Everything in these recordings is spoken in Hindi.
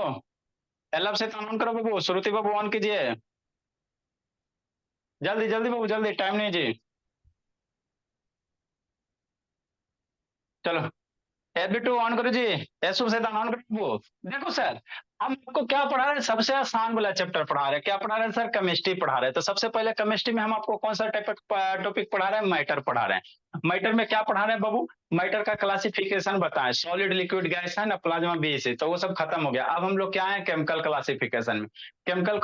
बाबू, एलब से ऑन करो बाबू, श्रुति बाबू ऑन कीजिए, जल्दी जल्दी बाबू जल्दी, टाइम नहीं जी। चलो एबी2 ऑन करो जी, एसो से ऑन करो बाबू। देखो सर, हम आपको क्या पढ़ा रहे हैं, सबसे आसान वाला चैप्टर पढ़ा रहे हैं। क्या पढ़ा रहे हैं सर? केमिस्ट्री पढ़ा रहे हैं। तो सबसे पहले केमिस्ट्री में हम आपको कौन सा टॉपिक पढ़ा रहे हैं? मैटर पढ़ा रहे हैं। मैटर में क्या पढ़ा रहे हैं बाबू? मैटर का क्लासिफिकेशन बताएं, सॉलिड लिक्विड गैस है ना, प्लाज्मा बेस है, तो वो सब खत्म हो गया। अब हम लोग क्या है, केमिकल क्लासिफिकेशन में। केमिकल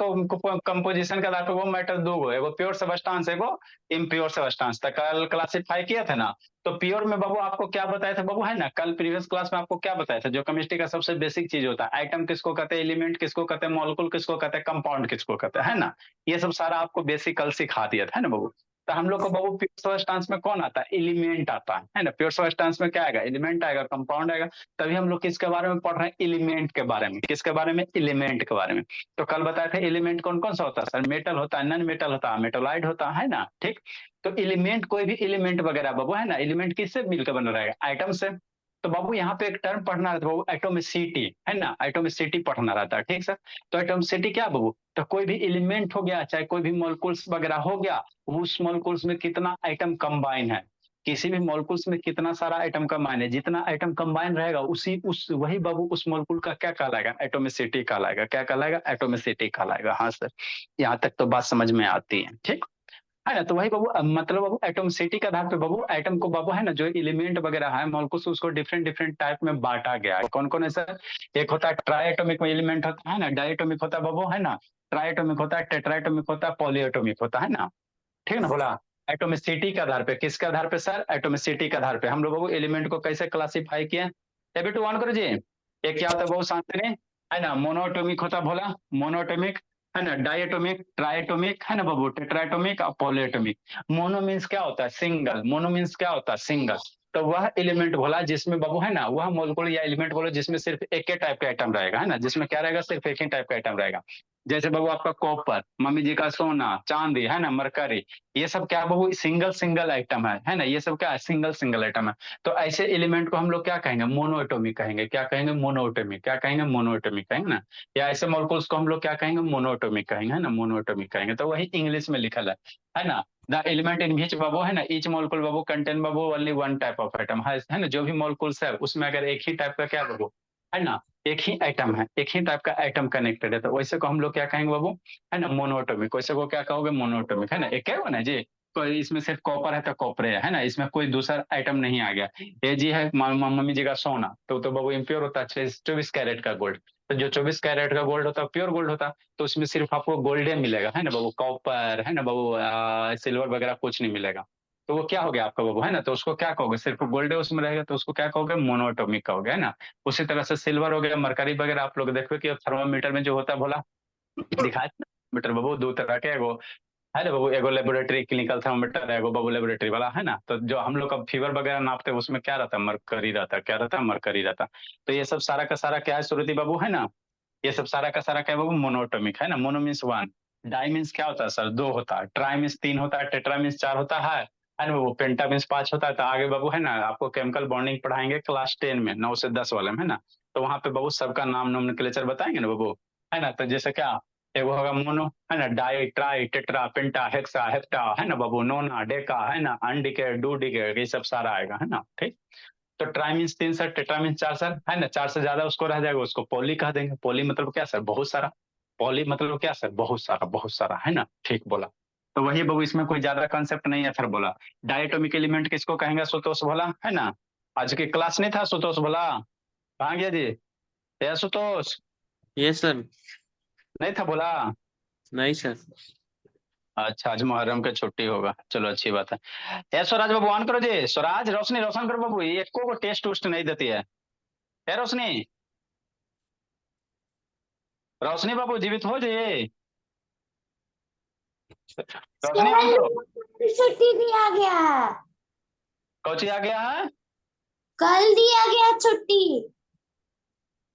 कंपोजिशन का वो मैटर दो गो, एगो प्योर सब्सटेंस, एगो इम्प्योर सब्सटेंस। तो कल क्लासिफाई किया था ना। तो प्योर में बाबू आपको क्या बताया था बाबू, है ना, कल प्रीवियस क्लास में आपको क्या बताया था, जो केमिस्ट्री का सबसे बेसिक चीज होता है, आइटम किसको कहते हैं, एलिमेंट किसको कहते हैं, मॉलिक्यूल किसको कहते हैं, कंपाउंड किसको कहते हैं, है ना। ये सब सारा आपको बेसिक कल सिखा दिया था, है ना बाबू। तो हम लोग को बाबू प्योर सब्सटेंस में कौन आता है? एलिमेंट आता है ना। प्योर सब्सटेंस में क्या आएगा? एलिमेंट आएगा, कंपाउंड आएगा। तभी हम लोग किसके बारे में पढ़ रहे हैं? एलिमेंट के बारे में। किसके बारे में? एलिमेंट के बारे में। तो कल बताया था एलिमेंट कौन कौन सा होता है सर? मेटल होता है, नॉन मेटल होता है, मेटोलाइट होता है ना, ठीक। तो एलिमेंट, कोई भी एलिमेंट वगैरह बाबू, है ना, एलिमेंट किससे मिलकर बना रहेगा? आइटम से। तो बाबू यहाँ पे एक टर्म पढ़ना रहता है बाबू, एटोमिसिटी, है ना, एटोमिसिटी पढ़ना रहता है, ठीक सर। तो एटोमिसिटी क्या बाबू? तो कोई भी एलिमेंट हो गया, चाहे कोई भी मॉलिक्यूल्स वगैरह हो गया, उस मॉलिक्यूल्स में कितना आइटम कंबाइन है, किसी भी मॉलिक्यूल्स में कितना सारा आइटम कंबाइन है, जितना आइटम कंबाइन रहेगा उसी उस वही बाबू उस मॉलिक्यूल का क्या कहलाएगा? एटोमिसिटी कहलाएगा। क्या कहलाएगा? एटोमिसिटी कहलाएगा। हाँ सर, यहाँ तक तो बात समझ में आती है, ठीक है ना। तो वही बाबू, मतलब बाबू एटोमिसिटी के आधार पे बाबू आइटम को बाबू, है ना, जो एलिमेंट वगैरह है मॉलिक्यूल्स, उसको डिफरेंट डिफरेंट टाइप में बांटा गया है। कौन कौन है सर? एक होता है ट्राइएटॉमिक एलिमेंट होता है ना, डाइएटॉमिक होता है बाबू, है ना, ट्राइएटॉमिक होता है, टेट्राएटॉमिक होता है, पॉलीएटॉमिक होता है ना, ठीक ना बोला। एटोमिसिटी के आधार पे, किसके आधार पे सर? एटोमिसिटी के आधार पे हम लोग बाबू एलिमेंट को कैसे क्लासीफाई किए? एबी2 ऑन करो जी। एक क्या होता है बाबू शांति, है ना, मोनोएटॉमिक होता है, बोला मोनोएटॉमिक, है ना, डाइएटोमिक, ट्राइएटोमिक, है ना बाबू, टेट्राएटोमिक और पॉलीएटोमिक। मोनो मीन्स क्या होता है? सिंगल। मोनो मीन्स क्या होता है? सिंगल। तो वह एलिमेंट बोला जिसमें बाबू, है ना, वह मॉलिक्यूल या एलिमेंट बोलो जिसमें सिर्फ एक ही टाइप का आइटम रहेगा, है ना, जिसमें क्या रहेगा? सिर्फ एक ही टाइप का आइटम रहेगा। जैसे बाबू आपका कॉपर, मम्मी जी का सोना, चांदी, है ना, मरकरी, ये सब क्या बाबू? सिंगल सिंगल आइटम है ना, ये सब क्या है? सिंगल सिंगल आइटम है। तो ऐसे एलिमेंट को हम लोग क्या कहेंगे? मोनोएटॉमिक कहेंगे। क्या कहेंगे? मोनोएटॉमिक। क्या कहेंगे? मोनोएटॉमिक कहेंगे ना। या ऐसे मॉलिक्यूल्स को हम लोग क्या कहेंगे? मोनोएटॉमिक कहेंगे, है ना, मोनोएटॉमिक कहेंगे। तो वही इंग्लिश में लिखल है ना। द एलिमेंट इन विच बाबू, है ना, each molecule Babu contain Babu only one type of item, है ना, जो भी मॉलिक्यूल्स है उसमें अगर एक ही टाइप का क्या बाबू, है ना, एक ही आइटम है, एक ही टाइप का आइटम कनेक्टेड है, तो वैसे को हम लोग क्या कहेंगे बाबू, है ना, मोनोएटॉमिक। वैसे को क्या कहोगे? मोनोएटॉमिक, है ना। एक है ना जी, कोई इसमें सिर्फ कॉपर है तो कॉपरे है ना, इसमें कोई दूसरा आइटम नहीं आ गया। ये जी है मम्मी जी का सोना, तो बाबू इम्प्योर होता है, 24 कैरेट का गोल्ड। तो जो 24 कैरेट का गोल्ड होता है प्योर गोल्ड होता है, तो उसमें सिर्फ आपको गोल्डे मिलेगा, है ना बाबू, कॉपर, है ना बाबू, सिल्वर वगैरह कुछ नहीं मिलेगा। तो वो क्या हो गया आपका बाबू, है ना, तो उसको क्या कहोगे? सिर्फ गोल्डे उसमें रहेगा, तो उसको क्या कहोगे? मोनोएटॉमिक कहोगे, है ना। उसी तरह से सिल्वर हो गया, मरकरी वगैरह, आप लोग देखो कि थर्मामीटर में जो होता है, बोला दिखाया था मीटर बाबू, दो तरह के, एगो है ना बाबू, एगो लेबोरेटरी क्लिनिकल थर्मामीटर, एगो बाबू लेबोरेटरी वाला, है ना। तो जो हम लोग का फीवर वगैरह नापते हैं उसमें क्या रहता है? मरकरी रहता है। क्या रहता है? मरकरी रहता है। तो ये सब सारा का सारा क्या है सुरति बाबू, है ना, ये सब सारा का सारा क्या है बाबू? मोनोटॉमिक, है ना। Mono means one, di means क्या होता है सर? दो होता है, ट्राई मीन्स तीन होता है, टेट्रा मीन्स चार होता है ना बाबू, पेंटा मीन्स पांच होता है। तो आगे बाबू, है ना, आपको केमिकल बॉन्डिंग पढ़ाएंगे क्लास 10 में, 9 से 10 वाले में, है ना। तो वहां पे बाबू सबका नाम नोमेनक्लेचर बताएंगे ना बाबू, है ना। तो जैसे क्या, एगो होगा मोनो, है ना, डाई, ट्राई, टेट्रा, पेंटा, हेक्सा, हेप्टा, है ना बाबू, नोना, डेका, है ना, अनडिकेट, डू डिकेट, ये सब सारा आएगा, है ना, ठीक। तो ट्राई मीन्स तीन सर, टेट्रा मीन्स चार सर, है ना, चार से ज्यादा उसको रह जाएगा, उसको पॉली कह देंगे। पॉली मतलब क्या सर? बहुत सारा। पॉली मतलब क्या सर? बहुत सारा, बहुत सारा, है ना, ठीक बोला। तो वही बाबू, इसमें कोई ज्यादा कंसेप्ट नहीं है, फिर बोला डायटोमिक एलिमेंट किसको कहेंगे? सुतोष बोला, है ना। आज की क्लास नहीं था सुतोष बोला, कहाँ गया जी? ये सुतोष यस सर। नहीं था बोला? नहीं सर। अच्छा, आज मुहर्रम की छुट्टी होगा, चलो अच्छी बात है। ए स्वराज बाबू ऑन करो जी, स्वराज, रोशनी रोशन करो बाबू, ये एको को टेस्ट उस्ट नहीं देती है। ए रोशनी, रोशनी बाबू जीवित हो जाइए, रोशनी ऑन करो। छुट्टी दिया गया है, कौची आ गया है? कल दिया गया छुट्टी।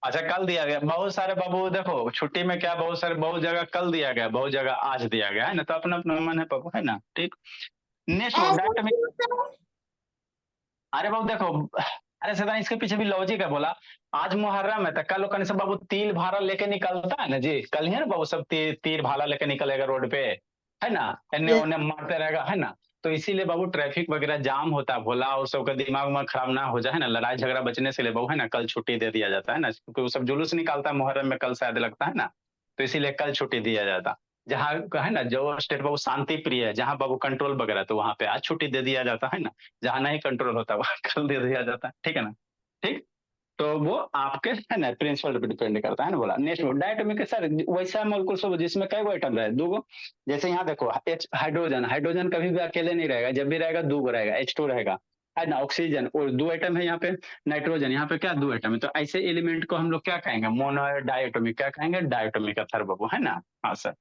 अच्छा कल दिया गया, बहुत सारे बाबू देखो छुट्टी में क्या, बहुत सारे, बहुत जगह कल दिया गया, बहुत जगह आज दिया गया, है ना। तो अपना अपना मन है बाबू, है ना, ठीक। नेक्स्ट ऐसा डायटोमिक, क्यों सर? अरे बाबू देखो, अरे सदा इसके पीछे भी लॉजिक है। बोला आज मुहर्रम है तो कल कने से बाबू तीर भाला लेके निकलता है ना जी, कल ही है ना बाबू सब तीर भाला लेके निकलेगा रोड पे, है ना, एन्ने Yes. ओन्ने मारते रहेगा, है ना। तो इसीलिए बाबू ट्रैफिक वगैरह जाम होता है, भोला और सबका दिमाग में खराब ना हो जाए, है ना, लड़ाई झगड़ा बचने से लिए बाबू, है ना, कल छुट्टी दे दिया जाता है ना, क्योंकि वो सब जुलूस निकालता है मुहर्रम में, कल शायद लगता है ना, तो इसीलिए कल छुट्टी दिया जाता। जहाँ है ना जो स्टेट बाबू शांति प्रिय है, जहाँ बाबू कंट्रोल वगैरह, तो वहां पे आज छुट्टी दे दिया जाता है ना, जहाँ नहीं कंट्रोल होता वहां कल दे दिया जाता है, ठीक है ना। ठीक, तो वो आपके है ना प्रिंसिपल पे डिपेंड करता है ना। बोला नेक्स्ट डायटोमिक है सर, वैसा मोलिक्यूल सब जिसमें कई गो आइटम रहे, दो गो, जैसे यहाँ देखो एच हाइड्रोजन, हाइड्रोजन कभी भी अकेले नहीं रहेगा, जब भी रहेगा दो गो रहेगा, H2 रहेगा, है ना। ऑक्सीजन और दो आइटम है यहाँ पे, नाइट्रोजन यहाँ पे क्या दो आइटम है, तो ऐसे एलिमेंट को हम लोग क्या कहेंगे, मोनो डायटोमिक, क्या कहेंगे, डायटोमिक का थर बाबू, है ना। हाँ सर।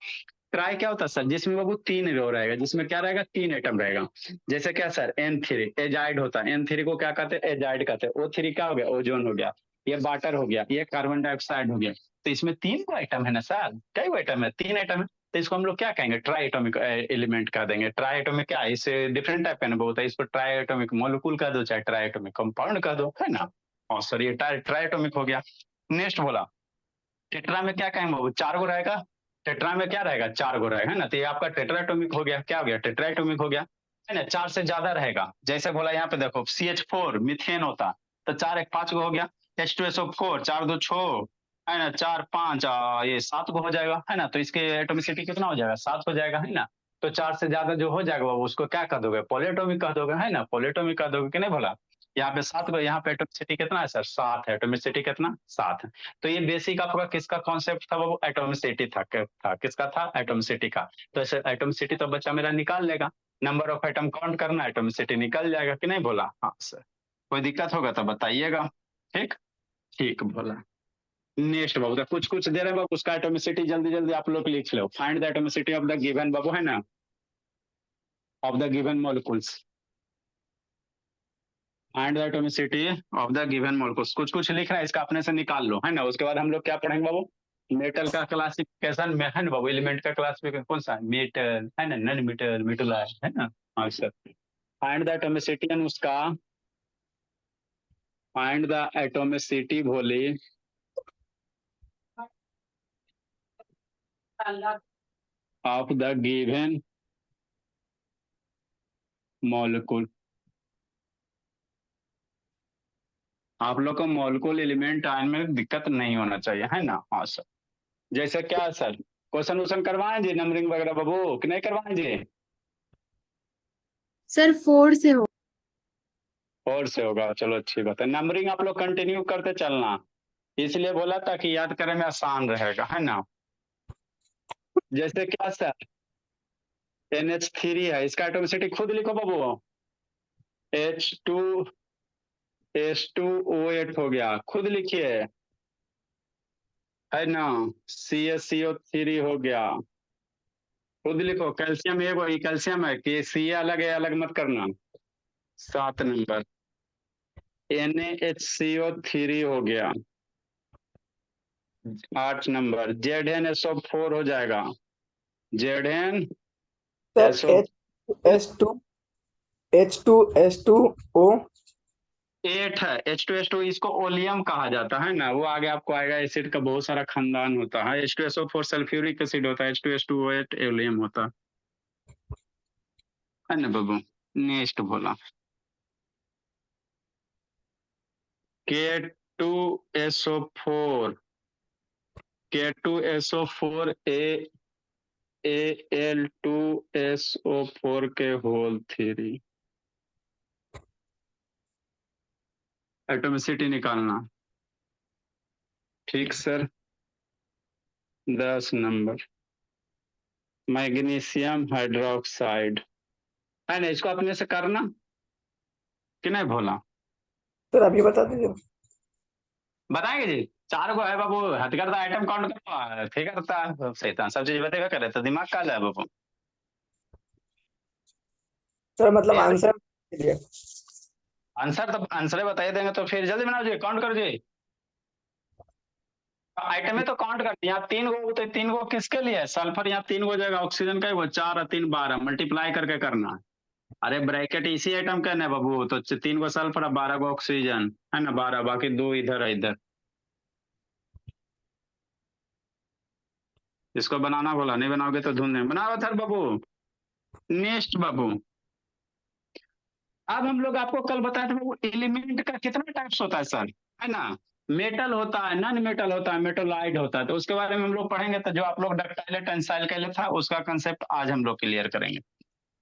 ट्राई क्या होता है सर, जिसमें बाबू तीन रो रहेगा, जिसमें क्या रहेगा, तीन आइटम रहेगा। जैसे क्या सर, N3 एजाइड होता है, N3 को क्या कहते हैं, एजाइड कहते हैं। O3 क्या हो गया, ओजोन हो गया, ये वाटर हो गया, ये कार्बन डाइऑक्साइड हो गया। तो इसमें तीन को आइटम है ना सर, कई आइटम है, तीन आइटम है, तो इसको हम लोग क्या कहेंगे, ट्राई एटोमिक एलिमेंट कह देंगे। ट्राई एटोमिक क्या है, इससे डिफरेंट टाइप का ना होता है, इसको ट्राई एटोमिक मोलिक्यूल कह दो, चाहे ट्राई एटोमिक कंपाउंड कह दो, है ना। और सर ये ट्राई एटोमिक हो गया। नेक्स्ट बोला टेट्रा में क्या कहेंगे बाबू, चार गो रहेगा, टेट्रा में क्या रहेगा, चार गो रहेगा, है ना। तो ये आपका टेट्राटोमिक हो गया, क्या हो गया, टेट्राटोमिक हो गया, है ना। चार से ज्यादा रहेगा, जैसे बोला यहाँ पे देखो CH4 मीथेन होता, तो चार एक पांच गो हो गया, H2SO4 चार दो छो, है ना, चार पांच ये सात गो हो जाएगा, है ना। तो इसके एटोमिसिटी कितना हो जाएगा, सात हो जाएगा, है ना। तो चार से ज्यादा जो हो जाएगा बाबू उसको क्या कह दोगे, पॉलीएटोमिक कह दोगे, है ना, पॉलीएटोमिक कह दोगे कि नहीं बोला। यहाँ पे सात गो, यहाँ पे एटोमिसिटी कितना है सर, सात है, एटोमिसिटी कितना, सात है। तो ये बेसिक आपका किसका कॉन्सेप्ट था, वो एटोमिसिटी था किसका था, एटोमिसिटी का। तो ऐसे एटोमिसिटी तो बच्चा मेरा निकाल लेगा, नंबर ऑफ एटम काउंट करना, एटोमिसिटी निकल जाएगा कि नहीं बोला। हाँ सर, कोई दिक्कत होगा तो बताइएगा। ठीक, ठीक बोला। नेक्स्ट बाबू तो कुछ कुछ दे रहे हैं बाबू, उसका एटोमिसिटी जल्दी जल्दी आप लोग लिख लो। Find the atomicity of the given बाबू, है ना, of the given molecules. Find the atomicity of the given molecules, कुछ कुछ लिख रहा है, इसका अपने से निकाल लो, है ना। उसके बाद हम लोग क्या पढ़ेंगे बाबू, मेटल का क्लासिफिकेशन में, है ना बाबू, एलिमेंट का क्लासिफिकेशन कौन सा, मेटल, है ना, नॉन मेटल, मेटल, है ना। हाँ sir, find the atomicity and उसका, फाइंड द एटोमिसिटी भोली ऑफ द गिवन मॉलिक्यूल। आप लोग को मॉलिक्यूल एलिमेंट आने में दिक्कत नहीं होना चाहिए, है ना। हाँ सर, जैसे क्या सर, क्वेश्चन वोश्चन करवाएं जी, नंबरिंग वगैरह बाबू कि नहीं करवाएं जी। सर 4 से हो। और से होगा, चलो अच्छी बात है। नंबरिंग आप लोग कंटिन्यू करते चलना, इसलिए बोला था कि याद करने में आसान रहेगा, है ना। जैसे क्या सर, NH3 है, इसका एटोमिसिटी खुद लिखो बाबू, H2S2O8 हो गया, खुद लिखिए, है ना। CaCO3 हो गया, खुद लिखो। कैल्शियम एक वही कैल्शियम है कि Ca अलग है, अलग मत करना। 7 नंबर NaHCO3 हो गया, 8 नंबर ZnSO4 हो जाएगा, Zn सर SO H2S2O 8 है, H2S2 इसको ओलियम कहा जाता है ना, वो आगे आपको आएगा, एसिड का बहुत सारा खानदान होता है। H2SO4 सल्फ्यूरिक एसिड होता है, H2S2O8 ओलियम होता है ना बाबू। नेक्स्ट बोला K2SO4, K2SO4 Al2SO4 के होल 3, एटोमिसिटी निकालना। ठीक सर, 10 नंबर मैग्नीशियम हाइड्रोक्साइड, है ना, इसको अपने से करना कि नहीं भोला, सर अभी बता दीजिए। बताएंगे जी। चार गो है बाबू, हद करता आइटम काउंट करता, ठीक करता है, सही सब चीज बतेगा करे तो दिमाग का है बाबू। सर मतलब याद आंसर दीजिए। आंसर तो आंसर बता ही देंगे, तो फिर जल्दी बनाओ जी, काउंट कर जी। आइटम में तो काउंट कर, यहाँ तीन गो, तो तीन गो किसके लिए है, सल्फर यहाँ तीन गो जाएगा, ऑक्सीजन का वो 4 और 3 12 मल्टीप्लाई करके करना है। अरे ब्रैकेट इसी आइटम का ना बाबू, तो 3 गो सल्फर 12 गो ऑक्सीजन है ना, 12, बाकी 2 इधर है इधर। इसको बनाना बोला, नहीं बनाओगे तो धुन नहीं बनाओ थर बाबू। नेक्स्ट बाबू, अब हम लोग आपको कल बताए थे बाबू एलिमेंट का कितना टाइप्स होता है सर, है ना। मेटल होता है, नॉन मेटल होता है, मेटोलाइड होता है, तो उसके बारे में हम लोग पढ़ेंगे। तो जो आप लोग डक्टाइल टेंसाइल का था उसका कंसेप्ट आज हम लोग क्लियर करेंगे।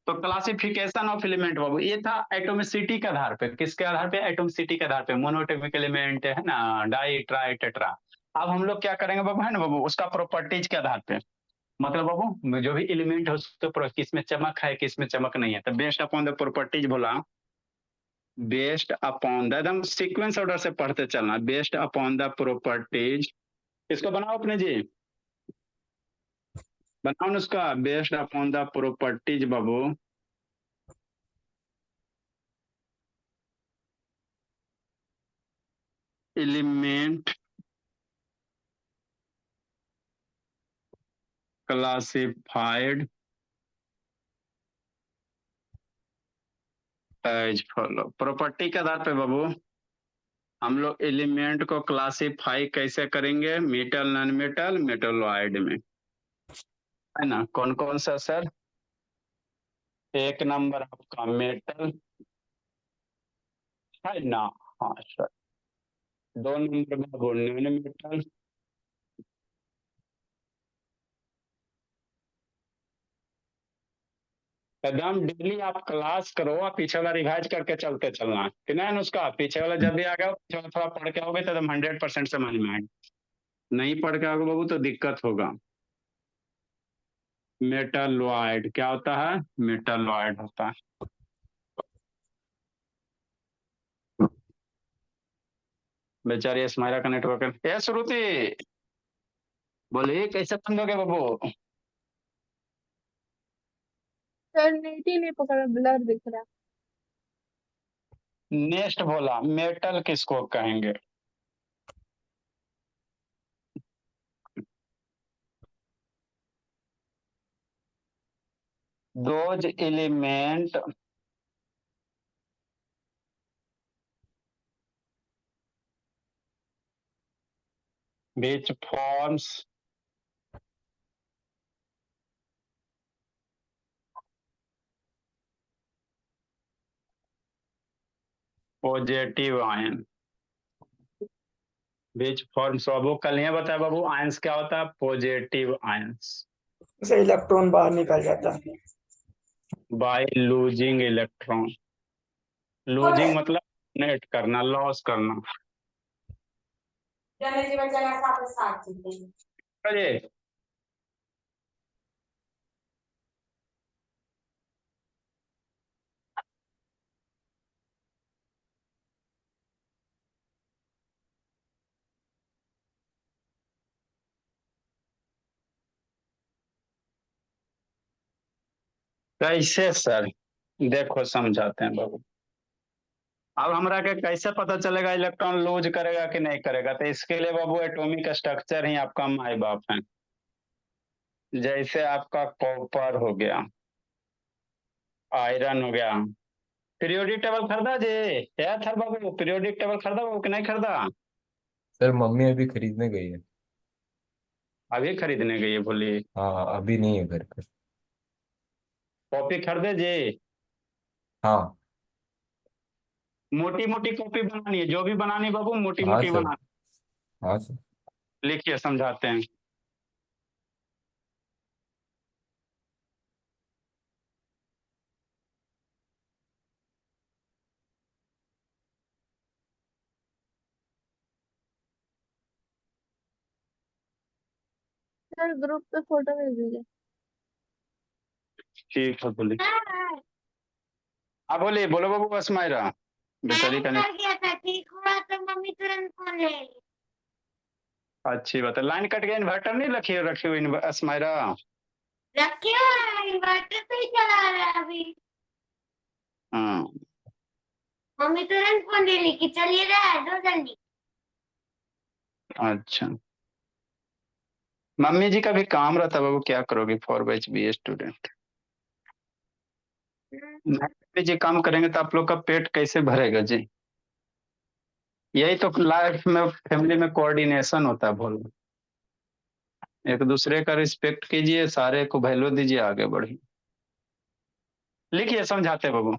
तो क्लासिफिकेशन ऑफ एलिमेंट बाबू, ये था एटोमिसिटी के आधार पे। किसके आधार पे? एटोमिसिटी के आधार पे। मोनोएटॉमिक एलिमेंट है ना, डाई ट्राई टेट्रा। अब हम लोग क्या करेंगे बाबू, है ना बाबू, उसका प्रॉपर्टीज के आधार पे। मतलब बाबू जो भी एलिमेंट है उसके किस में चमक है, किस में चमक नहीं है, तो बेस्ड अपॉन द प्रॉपर्टीज बोला। बेस्ड अपॉन द, एकदम सीक्वेंस ऑर्डर से पढ़ते चलना। बेस्ड अपॉन द प्रॉपर्टीज, इसको बनाओ अपने जी, बनाओ ना उसका। बेस्ड अपॉन द प्रॉपर्टीज बाबू, element classified as follow. Property के आधार पे बाबू हम लोग एलिमेंट को क्लासिफाई कैसे करेंगे? मेटल, नॉन मेटल, मेटलॉइड में, है ना। कौन कौन सा सर? एक नंबर आपका मेटल है ना, हाँ सर। 2 नंबर बाबू नॉन मेटल, एकदम डेली आप क्लास करो, आप पीछे वाला रिवाइज करके चलते चलना कि नहीं उसका। पीछे वाला जब भी आ गया पीछे वाला थोड़ा पढ़ के आओगे तो एकदम 100% समझ में आएगा। नहीं पढ़ के आओगे बाबू तो दिक्कत होगा। मेटलॉइड क्या होता है? मेटलॉइड होता है। बेचारी स्माइरा का नेटवर्क है। श्रुति बोलिए कैसे बंद हो गए बाबू? सर नेट ही नहीं पकड़ा, ब्लर दिख रहा। नेक्स्ट बोला मेटल किसको कहेंगे? Those element which forms positive ion. which forms बाबू कल ये बताया बाबू, आयंस क्या होता है? पॉजिटिव आयंस से इलेक्ट्रॉन बाहर निकल जाता है। By losing electron. लूजिंग मतलब नेट करना, लॉस करना। अरे कैसे सर? देखो समझाते हैं बाबू। अब हमरा के कैसे पता चलेगा इलेक्ट्रॉन लूज करेगा कि नहीं करेगा? तो इसके लिए बाबू एटॉमिक स्ट्रक्चर ही आपका माई बाप है। जैसे आपका कॉपर हो गया, आयरन हो गया। पीरियोडिक टेबल खरीदा जी? या था बाबू पीरियोडिक टेबल खरीदा बाबू कि नहीं खरीदा? सर मम्मी अभी खरीदने गई है। अभी खरीदने गई है बोली? हाँ अभी नहीं है घर पर। कॉपी खरीदे जी? हाँ। मोटी मोटी कॉपी बनानी है, जो भी बनानी है बाबू मोटी हाँ मोटी सर। बनानी। हाँ सर। लिखिए समझाते हैं। सर ग्रुप पे फोटो भेज दीजिए। ठीक है बोली। हाँ बोली, बोलो बाबू बस मायरा। बेचारी का कर गया था, ठीक हुआ तो मम्मी तुरंत फोन ले ली। अच्छी बात है। लाइन कट गया, इन्वर्टर नहीं रखी रखी हुई अस्मायरा? रखे हुए हैं, इन्वर्टर से ही चला रहा है अभी। हाँ मम्मी तुरंत फोन ले ली कि चलिए रहा है, दो जल्दी। अच्छा, मम्मी जी का भी काम रहता है बाबू, क्या करोगे, 4 बैच बी स्टूडेंट। नहीं जी, काम करेंगे तो आप लोग का पेट कैसे भरेगा जी? यही तो लाइफ में फैमिली में कोऑर्डिनेशन होता है बोल। एक दूसरे का रिस्पेक्ट कीजिए, सारे को वैल्यू दीजिए, आगे बढ़िए। लिखिए, समझाते हैं बाबू।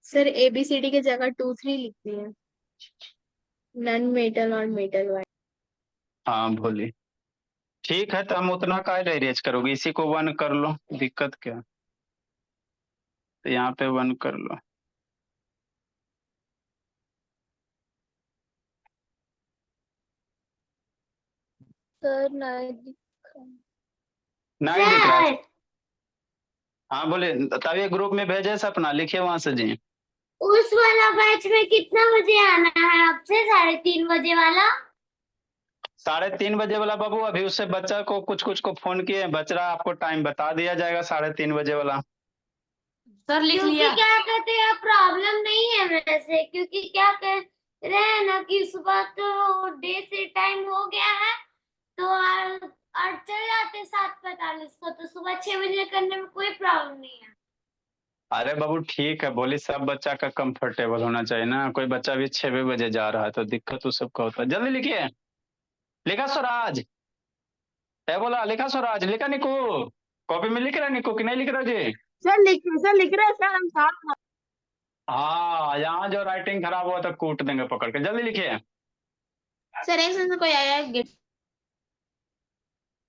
सर ABCD की जगह 2 3 लिखती है, नॉन मेटल और मेटल वाइट। हाँ बोलिए। ठीक है, तो हम उतना का अरेंज करोगे, इसी को 1 कर लो, दिक्कत क्या? तो यहाँ पे 1 कर लो। सर नहीं दिखा। नहीं दिख रहा है? सर हाँ बोले, तभी ग्रुप में भेजे सपना, लिखिए वहां से जी। उस वाला बैच में कितना बजे आना है आपसे? 3:30 बजे वाला? 3:30 बजे वाला बाबू, अभी उससे बच्चा को कुछ को फोन किए, बच रहा, आपको टाइम बता दिया जाएगा 3:30 बजे वाला। सर लिख क्योंकि लिया। क्या कहते हैं, प्रॉब्लम नहीं है वैसे, क्योंकि क्या कह रहे हैं ना कि सुबह तो डे से टाइम हो गया है, तो और चल जाते 7:45 को, तो सुबह 6 बजे करने में कोई प्रॉब्लम नहीं है। अरे बाबू ठीक है, बोली सब बच्चा का कंफर्टेबल होना चाहिए ना, कोई बच्चा भी 6 बजे जा रहा है तो दिक्कत तो सबका होता है। जल्दी लिखिए। लिखा स्वराज? क्या बोला? लिखा स्वराज? लिखा निकू? कॉपी में लिख रहा है निकू कि नहीं लिख रहा जी? सर लिख रहे हैं सर, हम साथ। हाँ, यहाँ जो राइटिंग खराब हुआ तो कूट देंगे पकड़ के। जल्दी लिखिए। सर एक से कोई आया है गेट।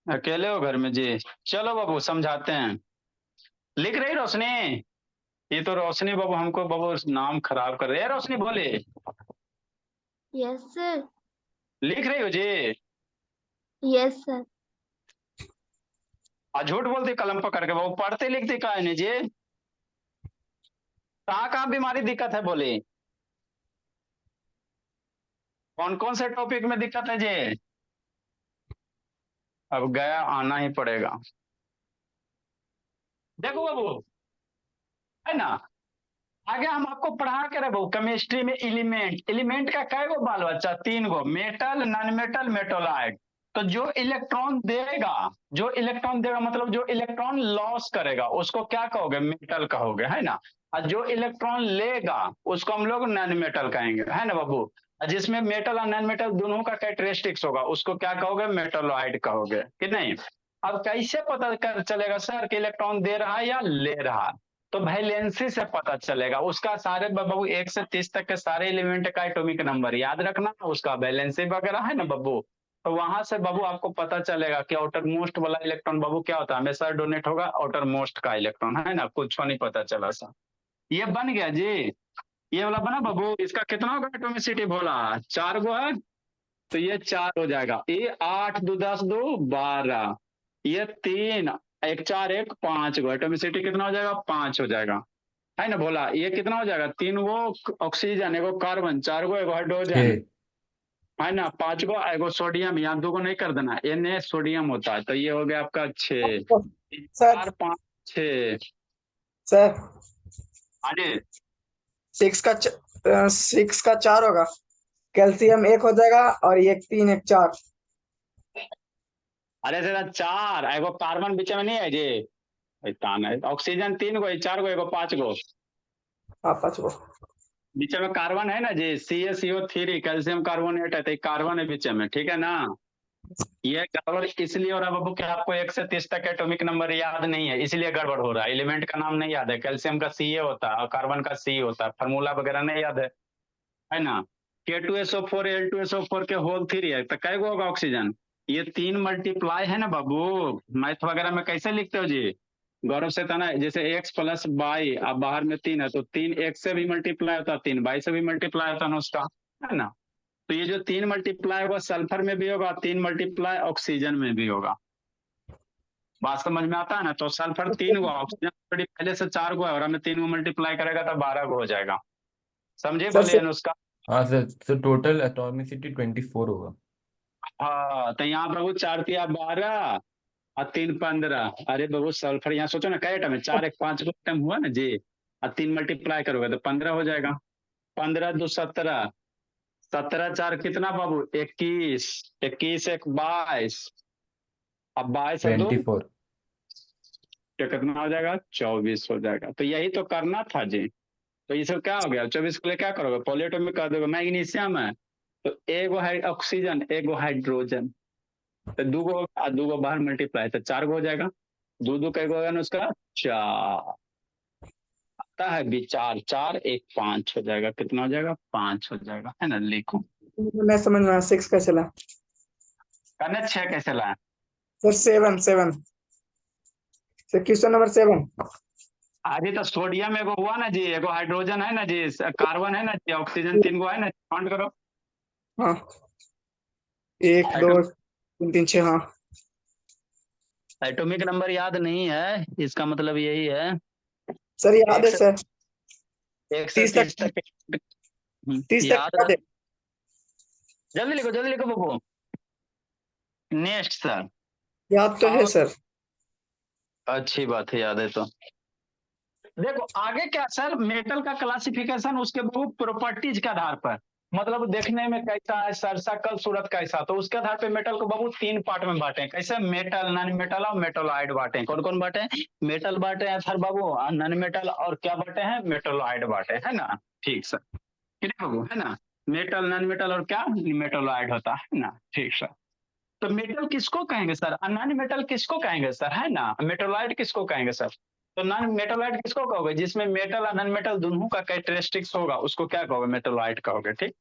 अकेले हो घर में जी? चलो बाबू समझाते हैं। लिख रही रोशनी? ये तो रोशनी बाबू हमको बाबू नाम खराब कर रही है। रोशनी बोले, यस सर। लिख रही हो जी? Yes sir. और झूठ बोलती कलम पकड़ के, बाबू पढ़ते लिखते का है नहीं जी? कहाँ कहाँ बीमारी दिक्कत है बोले? कौन कौन से टॉपिक में दिक्कत है जी? अब गया, आना ही पड़ेगा। देखो बाबू, है ना, आगे हम आपको पढ़ा के रहे बाबू, केमिस्ट्री में एलिमेंट, एलिमेंट का कै गो बाल बच्चा? 3 गो, मेटल, नॉन मेटल, मेटोलाइट। तो जो इलेक्ट्रॉन देगा, जो इलेक्ट्रॉन देगा मतलब जो इलेक्ट्रॉन लॉस करेगा उसको क्या कहोगे? मेटल कहोगे, है ना। और जो इलेक्ट्रॉन लेगा उसको हम लोग नॉन मेटल कहेंगे, है ना बाबू। और जिसमें मेटल और नॉन मेटल दोनों का कैरेक्टरिस्टिक्स होगा उसको क्या कहोगे? मेटोलाइट कहोगे कि नहीं। अब कैसे पता कर चलेगा सर कि इलेक्ट्रॉन दे रहा है या ले रहा है? तो वैलेंसी से पता चलेगा। उसका सारे बाबू 1 से 30 तक के सारे एलिमेंट का एटॉमिक नंबर याद रखना, उसका वैलेंसी वगैरह, है ना बाबू। तो वहां से बाबू आपको पता चलेगा कि आउटर मोस्ट वाला इलेक्ट्रॉन बाबू क्या होता है, हमेशा डोनेट होगा आउटर मोस्ट का इलेक्ट्रॉन, है ना। कुछ नहीं पता चला सा। ये बन गया जी, ये वाला बना बाबू। इसका कितना होगा एटोमिसिटी बोला? 4 गो है, तो ये 4 हो जाएगा। ये 8 2 10 2 12, ये 3 1 4 1 5 गो, एटोमिसिटी कितना हो जाएगा? 5 हो जाएगा, है ना बोला। ये कितना हो जाएगा? 3 गो ऑक्सीजन, एगो कार्बन, 4 गो एगो हाइड्रोजन, 6। है ना, 5 गो एगो सोडियम, यहाँ 2 गो नहीं कर देना, Na सोडियम होता है। तो ये हो गया आपका 6, सर 4 5 6। सर हाँ जी। 6 का 4 होगा, कैल्शियम 1 हो जाएगा, और 1 3 1 4। अरे जरा 4 एगो कार्बन बीच में नहीं है जी? तान है। ऑक्सीजन 3 गो, 4 गो एगो 5 गो, हाँ 5 गो। बीच में कार्बन है ना जी, CaCO3, कैल्शियम कार्बोनेट है, तो कार्बन है बीच में, ठीक है ना। ये गड़बड़ इसलिए हो रहा है बाबू कि आपको 1 से 30 तक एटॉमिक नंबर याद नहीं है, इसलिए गड़बड़ हो रहा है। एलिमेंट का नाम नहीं याद है, कैल्शियम का Ca होता है और कार्बन का C होता है, फार्मूला वगैरह नहीं याद है ना। K2SO4 L2SO4 के होल 3 है, तो कै गो होगा ऑक्सीजन? ये 3 मल्टीप्लाई है ना बाबू। मैथ वगैरह में कैसे लिखते हो जी? गौरव से था ना, जैसे x प्लस बाई, अब बाहर में 3 है तो 3 x से भी मल्टीप्लाई होता है, 3 बाई से भी मल्टीप्लाई होता है ना उसका, है ना। तो ये जो 3 मल्टीप्लाई होगा सल्फर में भी होगा, 3 मल्टीप्लाई ऑक्सीजन में भी होगा। बात समझ में आता है ना। तो सल्फर 3 गो, ऑक्सीजन पहले से 4 गो है, और हमें 3 गो मल्टीप्लाई करेगा तो 12 गो हो जाएगा। समझे सर बोलिए अनुष्का? हाँ सर टोटल एटॉमिसिटी 24 होगा। हाँ, तो यहाँ प्रभु 4 तिया 12 और 3 15। अरे बाबू सल्फर यहाँ सोचो ना, कै एटम है? 4 1 5 गो एटम हुआ ना जी, और 3 मल्टीप्लाई करोगे तो 15 हो जाएगा। 15 2 17, 17 4 कितना बाबू? 21, 21 1 22, अब 22 और 2 24। ये कितना हो जाएगा 24 हो जाएगा। तो यही तो करना था जी। तो इसको क्या हो गया 24 के लिए क्या करोगे पॉलीएटॉमिक कर दोगे। मैग्नीशियम है तो एगो है ऑक्सीजन एगो हाइड्रोजन तो दूगो बाहर मल्टीप्लाई तो 4 गो हो जाएगा। दो कैगो होगा ना उसका 4 आता है विचार 4 1 5 हो जाएगा। कितना हो जाएगा 5 हो जाएगा है ना। लिखो मैं समझ में 6 का चला करने 6 कैसे लाए। सर 7 सर क्वेश्चन नंबर 7 अभी तो सोडियम एगो हुआ ना जी एगो हाइड्रोजन है ना जी कार्बन है ना जी ऑक्सीजन 3 गो है ना काउंट करो। हाँ 1 2 3 3 6 हाँ एटॉमिक नंबर याद नहीं है इसका मतलब यही है। सर याद है एक से सर 1 से 30 30 तक 30 तक याद याद है जल्दी लिखो बाबू। Next sir. याद तो है और सर अच्छी बात है याद है तो। देखो आगे क्या सर मेटल का क्लासिफिकेशन उसके बहुत प्रॉपर्टीज के आधार पर मतलब देखने में कैसा है सर शकल सूरत कैसा तो उसके आधार पे मेटल को बहुत 3 पार्ट में बांटे कैसे मेटल नॉन मेटल और मेटोलाइड बांटे। कौन कौन बांटे मेटल बांटे हैं सर बाबू नॉन मेटल और क्या बांटे हैं मेटोलाइड बांटे है ना। ठीक सर ठीक बाबू है ना। मेटल नॉन मेटल और क्या मेटोलाइड होता है ना। ठीक सर। तो मेटल किसको कहेंगे सर नॉन मेटल किसको कहेंगे सर है ना। मेटोलाइड किसको कहेंगे सर। तो नॉन मेटोलाइट किसको कहोगे जिसमें मेटल और नॉन मेटल दोनों का कैरेक्टरिस्टिक्स होगा उसको क्या कहोगे मेटोलाइट कहोगे। ठीक।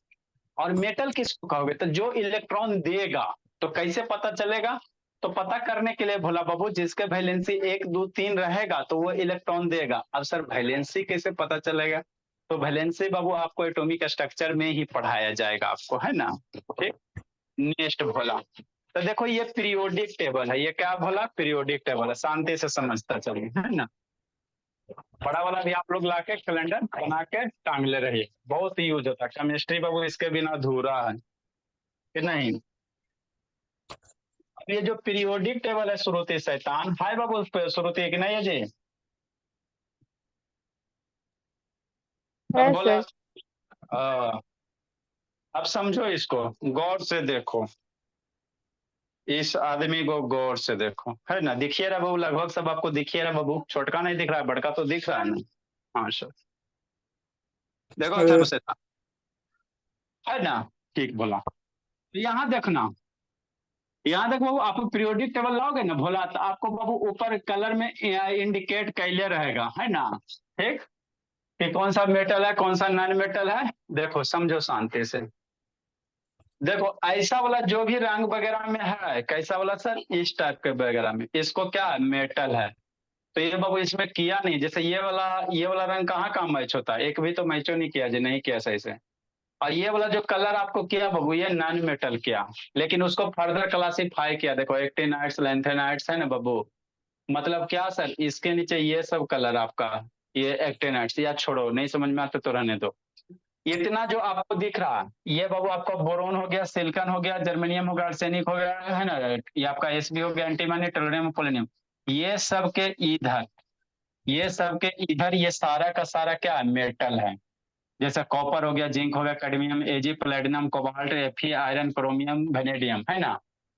और मेटल किसको कहोगे तो जो इलेक्ट्रॉन देगा। तो कैसे पता चलेगा तो पता करने के लिए भोला बाबू जिसके वैलेंसी 1 2 3 रहेगा तो वो इलेक्ट्रॉन देगा। अब सर वैलेंसी कैसे पता चलेगा तो वैलेंसी बाबू आपको एटॉमिक स्ट्रक्चर में ही पढ़ाया जाएगा आपको है ना। ठीक। नेक्स्ट भोला तो देखो ये पीरियोडिक टेबल है ये क्या भोला पीरियोडिक टेबल है शांति से समझता चलिए है ना। बड़ा वाला भी आप लोग लाके कैलेंडर बना के टांग ले रहिए बहुत यूज होता है केमिस्ट्री बाबू इसके बिना अधूरा है कि नहीं। अब ये जो पीरियोडिक टेबल है श्रुति शैतान हाय बाबू श्रुति कि नहीं है जी। अब है बोला सर। अब समझो इसको गौर से देखो इस आदमी को गौर से देखो है ना। दिखिए रहा बाबू लगभग सब आपको दिखिए रहा बाबू छोटका नहीं दिख रहा है बड़का तो दिख रहा है ना। हाँ सर देखो अच्छा शैतान है ना। ठीक बोला यहाँ देखना यहाँ तक बाबू आप पीरियोडिक टेबल लाओगे ना भोला तो आपको बाबू ऊपर कलर में इंडिकेट कैले रहेगा है ना। ठीक कि कौन सा मेटल है कौन सा नॉन मेटल है। देखो समझो शांति से देखो ऐसा वाला जो भी रंग वगैरह में है कैसा वाला सर इस टाइप के वगैरह में इसको क्या है मेटल है। तो ये बाबू इसमें किया नहीं जैसे ये वाला रंग कहाँ कहाँ मैच होता है एक भी तो मैचो नहीं किया जी नहीं किया सही से। और ये वाला जो कलर आपको किया बाबू ये नॉन मेटल किया लेकिन उसको फर्दर क्लासिफाई किया देखो एक्टिनाइट्स लेंथेनाइट्स है ना बाबू। मतलब क्या सर इसके नीचे ये सब कलर आपका ये एक्टिनाइट्स या छोड़ो नहीं समझ में आते तो रहने दो। इतना जो आपको दिख रहा ये बाबू आपका बोरोन हो गया सिलिकॉन हो गया जर्मेनियम हो गया आर्सेनिक हो गया है ना। ये आपका एसबी हो गया एंटीमनी टेलोनियम पोलोनियम ये सब के इधर ये सारा का सारा क्या मेटल है। जैसे कॉपर हो गया जिंक हो गया कैडमियम एजी प्लेटिनम कोबाल्ट एफी आयरन क्रोमियम वेनेडियम है ना।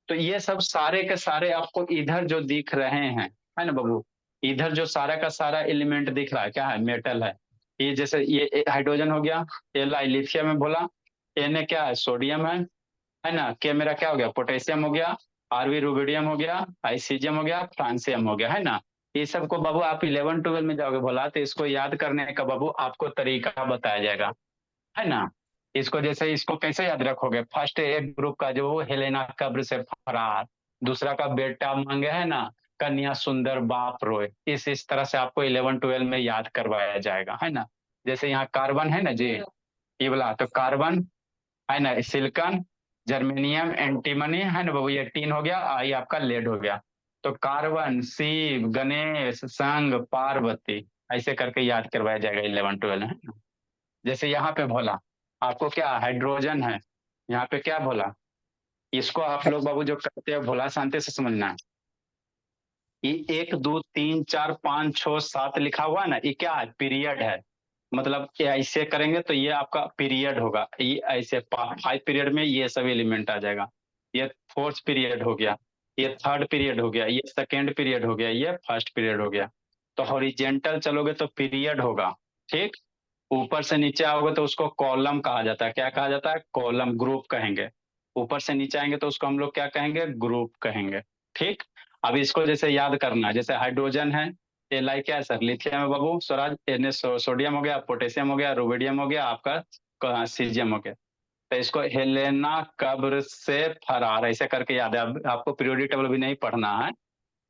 तो ये सब सारे के सारे आपको इधर जो दिख रहे हैं है ना बाबू इधर जो सारा का सारा एलिमेंट दिख रहा है क्या है मेटल है। ये जैसे ये हाइड्रोजन हो गया ये लिथियम है बोला एन क्या है सोडियम है ना। के मेरा क्या हो गया पोटेशियम हो गया आरवी रुबिडियम हो गया आइसीजियम हो गया फ्रांसियम हो गया है ना। ये सब को बाबू आप 11 12 में जाओगे बोला तो इसको याद करने का बाबू आपको तरीका बताया जाएगा है ना। इसको जैसे इसको कैसे याद रखोगे फर्स्ट एक ग्रुप का जो हेलेना कब्र से फरार दूसरा का बेटा मांगे है ना कन्या सुंदर बाप रोए इस तरह से आपको 11 12 में याद करवाया जाएगा है ना। जैसे यहाँ कार्बन है ना जी ये बोला तो कार्बन है ना सिलिकॉन जर्मेनियम एंटीमनी है ना बाबू ये 3 हो गया ये आपका लेड हो गया। तो कार्बन शिव गणेश संग पार्वती ऐसे करके याद करवाया जाएगा 11 12 है ना। जैसे यहाँ पे भोला आपको क्या हाइड्रोजन है यहाँ पे क्या भोला इसको आप लोग बाबू जो करते हैं भोला शांति से समझना है। ये 1 2 3 4 5 6 7 लिखा हुआ है ना ये क्या है पीरियड है। मतलब ये ऐसे करेंगे तो ये आपका पीरियड होगा ये ऐसे 5 पीरियड में ये सब एलिमेंट आ जाएगा। ये 4th पीरियड हो गया ये थर्ड पीरियड हो गया, ये सेकेंड पीरियड हो गया, ये फर्स्ट पीरियड हो गया। तो हॉरिजेंटल चलोगे तो पीरियड होगा, ठीक। ऊपर से नीचे आओगे तो उसको कॉलम कहा जाता है। क्या कहा जाता है? कॉलम, ग्रुप कहेंगे। ऊपर से नीचे आएंगे तो उसको हम लोग क्या कहेंगे? ग्रुप कहेंगे, ठीक। अब इसको जैसे याद करना है, जैसे हाइड्रोजन है, ये लाई क्या है सर? लिथियम है बाबू, स्वराज सोडियम हो गया, पोटेशियम हो गया, रुबिडियम हो गया, आपका सीजियम हो गया। तो इसको हेलेना कब्र से फरार ऐसे करके याद है। अब आपको पीरियोडिक टेबल भी नहीं पढ़ना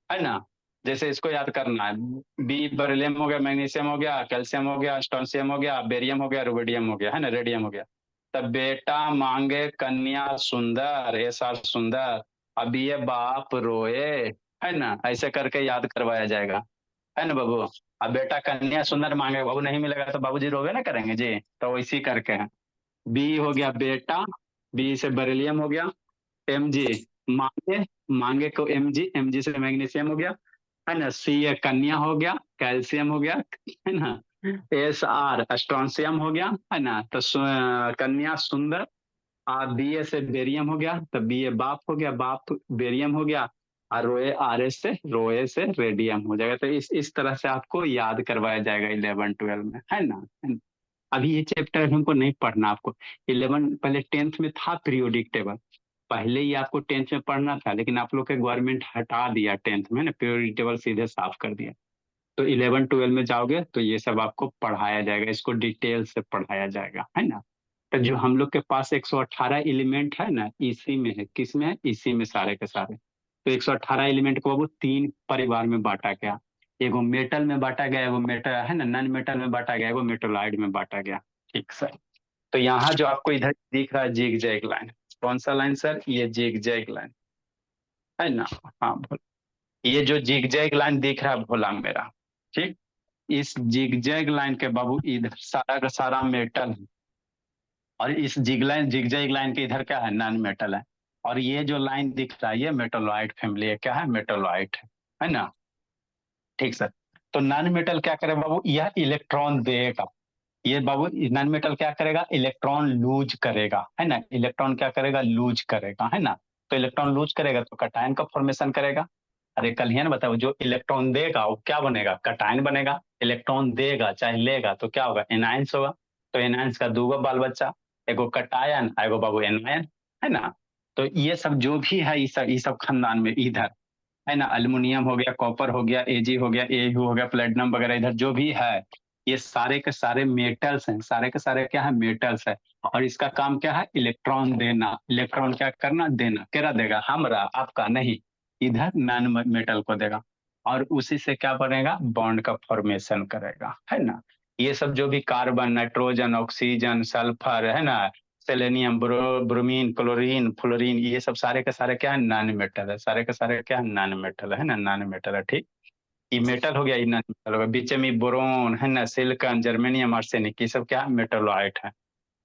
है ना। जैसे इसको याद करना है, बी बेरिलियम हो गया, मैग्नीशियम हो गया, कैल्शियम हो गया, स्ट्रोंशियम हो गया, बेरियम हो गया, रुबिडियम हो गया, है ना, रेडियम हो गया। तब बेटा मांगे कन्या सुंदर, ऐसा सुंदर, अभी ये बाप रोए, है ना, ऐसे करके याद करवाया जाएगा, है ना बाबू। अब बेटा कन्या सुंदर मांगे, बाबू नहीं मिलेगा तो बाबूजी रोवे ना करेंगे जी, तो इसी करके है। बी हो गया बेटा, बी से बेरिलियम हो गया, एम जी मांगे, मांगे को एम जी से मैग्नीशियम हो गया, है ना। सी ए कन्या हो गया, कैल्शियम हो गया, है ना। एस आर स्ट्रोंशियम हो गया, है ना। तो कन्या सुंदर। बी ए से बेरियम हो गया, तो बी ए बाप हो गया, बाप बेरियम हो गया। और रोए से रेडियम हो जाएगा। तो इस तरह से आपको याद करवाया जाएगा 11 12 में, है ना। अभी ये चैप्टर हमको नहीं पढ़ना आपको। 11 पहले 10th में था पीरियोडिक टेबल, पहले ही आपको 10th में पढ़ना था, लेकिन आप लोग के गवर्नमेंट हटा दिया 10th में ना, पीरियोडिक टेबल सीधे साफ कर दिया। तो 11 12 में जाओगे तो ये सब आपको पढ़ाया जाएगा, इसको डिटेल से पढ़ाया जाएगा, है ना। तो जो हम लोग के पास 118 एलिमेंट है ना, इसी में है, किस में है? इसी में सारे के सारे। तो 118 एलिमेंट को वो 3 परिवार में बांटा गया। एगो मेटल में बांटा गया, एगो मेटल है ना, नॉन मेटल में बांटा गया, एगो मेटोलाइड में बांटा गया, ठीक सर। तो यहाँ जो आपको इधर दिख रहा है जिग जैग लाइन, कौन सा लाइन सर? ये जिग जैग लाइन, है ना। हाँ ये जो जिग जैग लाइन दिख रहा है भोला मेरा, ठीक। इस जिग जैग लाइन के बाबू इधर सारा का सारा मेटल है, और इस जिग जैग लाइन के इधर क्या है? नॉन मेटल है। और ये जो लाइन दिख रहा है ये मेटोलॉइड फैमिली है। क्या है? मेटोलॉइड है ना, ठीक सर। तो नॉन मेटल क्या करे बाबू? यह इलेक्ट्रॉन देगा। ये बाबू नॉन मेटल क्या करेगा? इलेक्ट्रॉन लूज करेगा, है ना। इलेक्ट्रॉन क्या करेगा? लूज करेगा, है ना। तो इलेक्ट्रॉन लूज करेगा तो कटायन का फॉर्मेशन करेगा। अरे कल ही ना बताओ, जो इलेक्ट्रॉन देगा वो क्या बनेगा? कटायन बनेगा। इलेक्ट्रॉन देगा चाहे लेगा तो क्या होगा? एनायंस होगा। तो एनायंस का दूगो बाल बच्चा, एगो कटायन, एगो बाबू एनायन, है ना। तो ये सब जो भी है, ये सब खानदान में इधर, है ना। अल्युमिनियम हो गया, कॉपर हो गया, एजी हो गया, एयू हो गया, प्लेटिनम वगैरह, इधर जो भी है ये सारे के सारे मेटल्स हैं। सारे के सारे क्या है? मेटल्स है। और इसका काम क्या है? इलेक्ट्रॉन देना। इलेक्ट्रॉन क्या करना? देना। केरा देगा? हमरा, आपका नहीं, इधर नॉन मेटल को देगा। और उसी से क्या बनेगा? बॉन्ड का फॉर्मेशन करेगा, है ना। ये सब जो भी कार्बन, नाइट्रोजन, ऑक्सीजन, सल्फर, है ना, सेलेनियम, ब्रोमीन, क्लोरीन, फ्लोरीन, ये सब सारे के सारे क्या है? नॉन मेटल है। सारे के सारे क्या है? नॉन मेटल है ना, नॉन मेटल है, ठीक। ये मेटल हो गया, ये नॉन मेटल हो गया। बीच में बोरोन, है ना, सिलिकॉन, जर्मेनियम, आर्सेनिक, ये सब क्या है? मेटोलाइट है।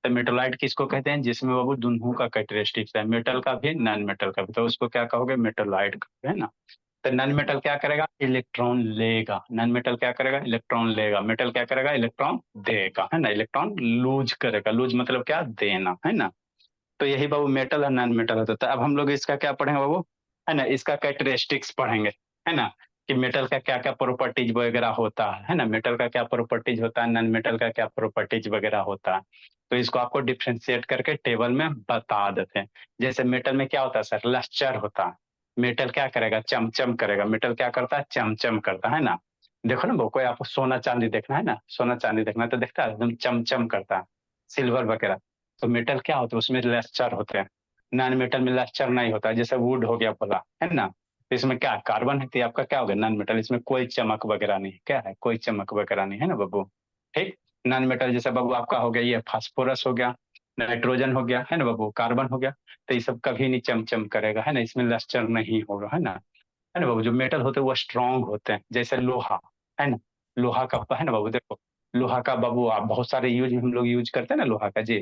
तो मेटोलाइट किसको कहते हैं? जिसमें बाबू दोनों का कैरेक्टरिस्टिक्स है, मेटल का भी नॉन मेटल का भी, तो उसको क्या कहोगे? मेटोलाइट कहोगे, है ना। तो नॉन मेटल क्या करेगा? इलेक्ट्रॉन लेगा। नॉन मेटल क्या करेगा? इलेक्ट्रॉन लेगा। मेटल क्या करेगा? इलेक्ट्रॉन देगा, है ना। इलेक्ट्रॉन लूज करेगा। लूज मतलब क्या? देना, है ना। तो यही बाबू मेटल और नॉन मेटल होता है। तो अब हम लोग इसका क्या पढ़ेंगे बाबू? है ना, इसका कैरेक्टरिस्टिक्स पढ़ेंगे, है ना, कि मेटल का क्या क्या प्रॉपर्टीज वगैरह होता है ना। मेटल का क्या प्रॉपर्टीज होता है, नॉन मेटल का क्या प्रॉपर्टीज वगैरह होता है। तो इसको आपको डिफ्रेंशिएट करके टेबल में बता देते हैं। जैसे मेटल में क्या होता है सर? लस्टर होता है। मेटल क्या करेगा? चमचम करेगा। मेटल क्या करता है? चमचम करता है ना। देखो ना वो, कोई आपको सोना चांदी देखना है ना, सोना चांदी देखना है तो देखता है एकदम चमचम करता है, सिल्वर वगैरह। तो मेटल क्या होता है? उसमें लस्टर होते हैं। नॉन मेटल में लस्टर नहीं होता। जैसे वुड हो गया बोला, है ना, तो इसमें क्या कार्बन है, तो आपका क्या होगा? Non metal. इसमें कोई चमक वगैरह नहीं, क्या है? कोई चमक वगैरह नहीं, है ना बाबू, ठीक। नॉन मेटल जैसे बाबू आपका हो गया ये फास्फोरस हो गया, नाइट्रोजन हो गया, है ना बाबू, कार्बन हो गया। तो ये सब कभी नहीं चमचम करेगा, है ना, इसमें लस्टर नहीं होगा, है ना बाबू। जो मेटल होते हैं वो स्ट्रांग होते हैं, जैसे लोहा, है ना। लोहा का, है ना बाबू, देखो लोहा का बाबू आप बहुत सारे यूज हम लोग यूज करते हैं ना लोहा का जी,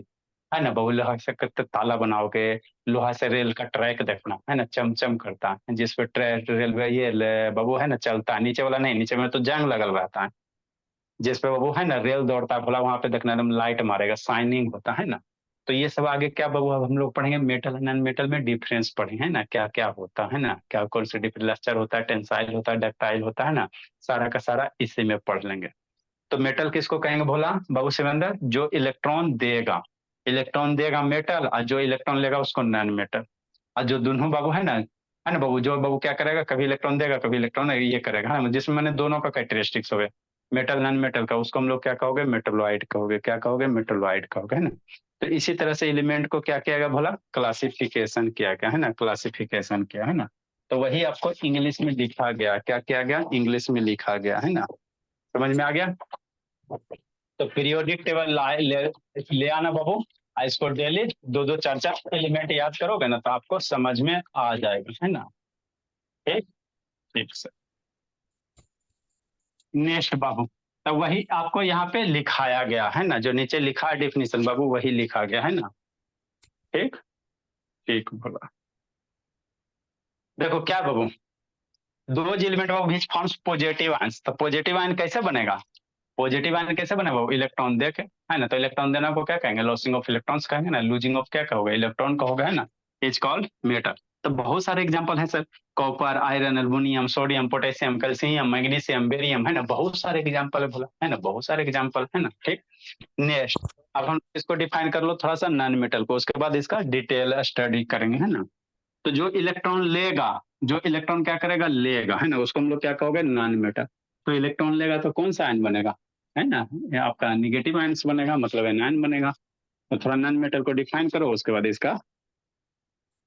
है ना बाबू। लोहा से करते ताला बनाओगे, लोहा से रेल का ट्रैक देखना, है ना, चमचम करता है। जिस पे ट्रैक रेलवे ये बाबू है ना चलता है, नीचे वाला नहीं, नीचे में तो जंग लगल रहता है। जिस पे बाबू है ना रेल दौड़ता है भोला, वहां पे देखना एकदम लाइट मारेगा, शाइनिंग होता है ना। तो ये सब आगे क्या बाबू अब हम लोग पढ़ेंगे, मेटल नॉन मेटल में डिफरेंस पढ़ेंगे, है ना, क्या क्या होता है ना, क्या कौन से डिफरेंस, लस्टर होता है, टेंसाइल होता है, डक्टाइल होता है ना, सारा का सारा इसी में पढ़ लेंगे। तो मेटल किसको कहेंगे भोला बाबू शिवेंद्र? जो इलेक्ट्रॉन देगा मेटल, और जो इलेक्ट्रॉन लेगा उसको नॉन मेटल। और जो दोनों बाबू है ना बाबू, जो बाबू क्या करेगा, कभी इलेक्ट्रॉन देगा कभी इलेक्ट्रॉन ये करेगा, है ना, जिसमें मैंने दोनों का कैरेक्टरिस्टिक्स हो गए, मेटल नॉन मेटल का, उसको हम लोग क्या कहोगे, मेटलॉइड कहोगे, क्या कहोगे, मेटलॉइड कहोगे, है ना। तो इसी तरह से एलिमेंट को क्या किया गया भोला, क्लासिफिकेशन किया गया, है ना, क्लासिफिकेशन किया, है ना। तो वही आपको इंग्लिश में लिखा गया, क्या किया गया, इंग्लिश में लिखा गया, है ना, समझ में आ गया। तो पीरियोडिक टेबल ले आना बाबू, और इसको डेली दो दो चार चार एलिमेंट याद करोगे ना तो आपको समझ में आ जाएगा, है ना। ठीक ठीक सर। नेक्स्ट बाबू, तो वही आपको यहाँ पे लिखाया गया है ना, जो नीचे लिखा है डिफिनीशन बाबू वही लिखा गया, है ना। ठीक ठीक बोला। देखो क्या बाबू, दो element Babu which forms positive ions, तो पॉजिटिव आयन कैसे बनेगा, पॉजिटिव आयन कैसे बनेगा बाबू, इलेक्ट्रॉन दे के, है ना। तो इलेक्ट्रॉन देना को क्या कहेंगे, लॉसिंग ऑफ इलेक्ट्रॉन्स कहेंगे ना, लूजिंग ऑफ क्या कहोगे, इलेक्ट्रॉन कहोगे, है ना। Is called metal. तो बहुत सारे एग्जांपल हैं sir, copper, iron, aluminium, sodium, potassium, calcium, magnesium, barium, है ना, बहुत सारे एग्जांपल है बोला, है ना, बहुत सारे एग्जांपल है ना। ठीक, नेक्स्ट अब हम इसको डिफाइन कर लो थोड़ा सा नॉन मेटल को, उसके बाद इसका डिटेल स्टडी करेंगे, है ना। तो जो इलेक्ट्रॉन लेगा, जो इलेक्ट्रॉन क्या करेगा, लेगा, है ना, उसको हम लोग क्या कहोगे, नॉन मेटल। तो इलेक्ट्रॉन लेगा तो कौन सा आयन बनेगा, है ना, ये आपका निगेटिव आयंस बनेगा, मतलब एनायन बनेगा। तो थोड़ा नॉन मेटल को डिफाइन करो, उसके बाद इसका,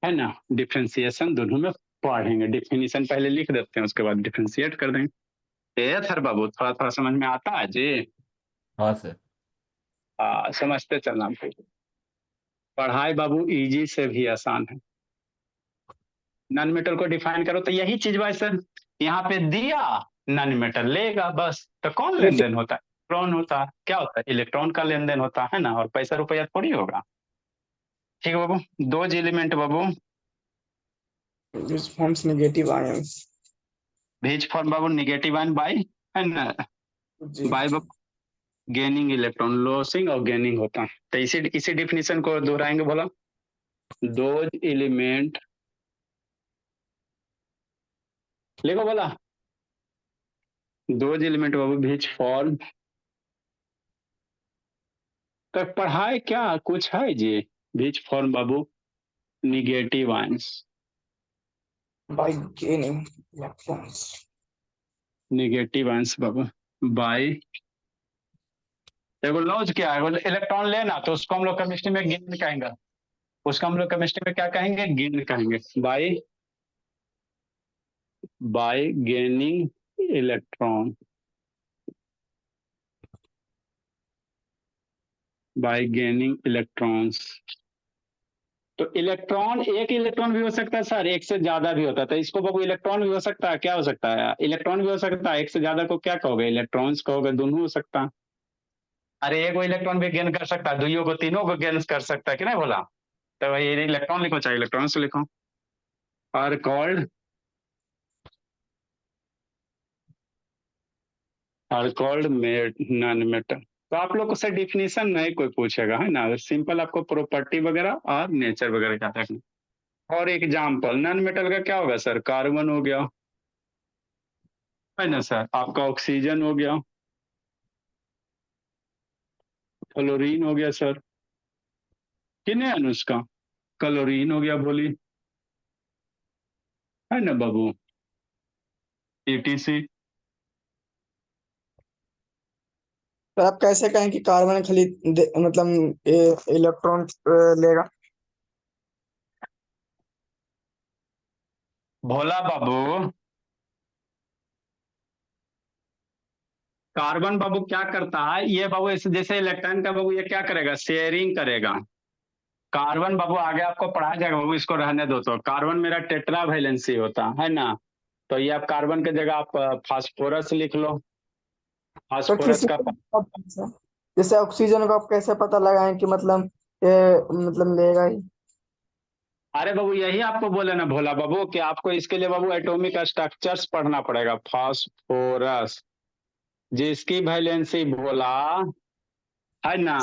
है ना, डिफ्रेंसिएशन दोनों में पढ़ेंगे। डिफिनीशन पहले लिख देते हैं, उसके बाद डिफ्रेंशिएट कर देंगे। ये थर बाबू थोड़ा थोड़ा समझ में आता है जी। हाँ सर। समझते चलना फिर। पढ़ाई बाबू इजी से भी आसान है। नॉन मेटल को डिफाइन करो तो यही चीज भाई सर, यहाँ पे दिया नॉन मेटल लेगा बस। तो कौन लेन देन होता है, इलेक्ट्रॉन होता है, क्या होता है, इलेक्ट्रॉन का लेन देन होता है ना, और पैसा रुपया थोड़ी होगा। ठीक है बाबू, दो element Babu, which forms negative ions। भेज फॉर्म बाबू निगेटिव आयन बाय, है ना, जी बाय गेनिंग इलेक्ट्रॉन, लॉसिंग और गेनिंग होता है। तो इसी डिफिनीशन को दोहराएंगे बोला, दो एलिमेंट लिखो बोला, दो एलिमेंट बाबू बीच फॉर्म। तो पढ़ाई क्या कुछ है जी, बीच फॉर्म बाबू negative ions, by gaining electrons। Negative ions बाबू बाय, देखो लॉज क्या है, इलेक्ट्रॉन लेना तो उसको हम लोग केमिस्ट्री में गेन कहेंगे, उसको हम लोग केमिस्ट्री में क्या कहेंगे, गेन कहेंगे, bye gaining electron, bye gaining electrons. तो इलेक्ट्रॉन, एक इलेक्ट्रॉन भी हो सकता है सर, एक से ज्यादा भी होता है, तो इसको बाबू इलेक्ट्रॉन भी हो सकता है, क्या हो सकता है, इलेक्ट्रॉन भी हो सकता है, एक से ज्यादा को क्या कहोगे, इलेक्ट्रॉन्स कहोगे, दोनों हो सकता है। अरे एक इलेक्ट्रॉन भी गेन कर सकता है, दुइयों को तीनों को गेन कर सकता है कि नहीं बोला। तो वही इलेक्ट्रॉन लिखो चाहे इलेक्ट्रॉन्स लिखो, आर कॉल्ड नॉन मेटल। तो आप लोग से डिफिनीशन नहीं कोई पूछेगा, है ना, सिंपल आपको प्रॉपर्टी वगैरह और नेचर वगैरह क्या था। और एग्जाम्पल नॉन मेटल का क्या होगा सर, कार्बन हो गया, है ना सर, आपका ऑक्सीजन हो गया, क्लोरीन हो गया सर, किन्हें अनुष्का, क्लोरीन हो गया बोली, है ना बाबू, ETC। तो आप कैसे कहें कि कार्बन खाली मतलब इलेक्ट्रॉन लेगा। भोला बाबू, कार्बन बाबू क्या करता है, ये बाबू जैसे इलेक्ट्रॉन का बाबू ये क्या करेगा, शेयरिंग करेगा। कार्बन बाबू आगे आपको पढ़ाया जाएगा बाबू, इसको रहने दो। तो कार्बन मेरा टेट्रा वैलेंसी होता है ना, तो ये आप कार्बन की जगह आप फास्फोरस लिख लो, तो फास्फोरस किसी का। जैसे ऑक्सीजन को आप कैसे पता लगाएं कि मतलब ये मतलब लेगा ही। अरे बाबू यही आपको बोले ना भोला बाबू कि आपको इसके लिए बाबू एटॉमिक स्ट्रक्चर्स पढ़ना पड़ेगा। फास्फोरस जिसकी वैलेंसी भोला, है ना,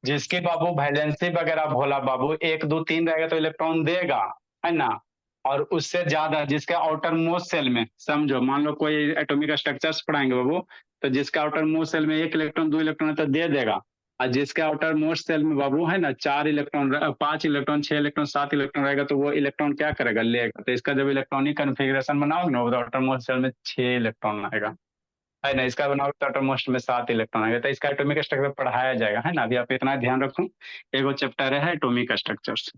जिसके बाबू वैलेंसी वगैरह भोला बाबू 1 2 3 रहेगा तो इलेक्ट्रॉन देगा, है ना। और उससे ज्यादा जिसके आउटर मोस्ट सेल में, समझो मान लो कोई एटॉमिक स्ट्रक्चर्स पढ़ाएंगे बाबू, तो जिसके आउटर मोस्ट सेल में 1 इलेक्ट्रॉन 2 इलेक्ट्रॉन है तो दे देगा। और जिसके आउटर मोस्ट सेल में बाबू है ना 4 इलेक्ट्रॉन 5 इलेक्ट्रॉन 6 इलेक्ट्रॉन 7 इलेक्ट्रॉन रहेगा तो वो इलेक्ट्रॉन क्या करेगा, लेगा। तो इसका जब इलेक्ट्रॉनिक कन्फिग्रेशन बनाओगे ना, तो आउटर मोस्ट सेल में 6 इलेक्ट्रॉन आएगा, है ना। इसका बनाओगे तो आउटर मोस्ट में 7 इलेक्ट्रॉन आएगा। तो इसका एटॉमिक स्ट्रक्चर पढ़ाया जाएगा, है ना। अभी आप इतना ध्यान रखो, एगो चैप्टर है एटॉमिक स्ट्रक्चर्स,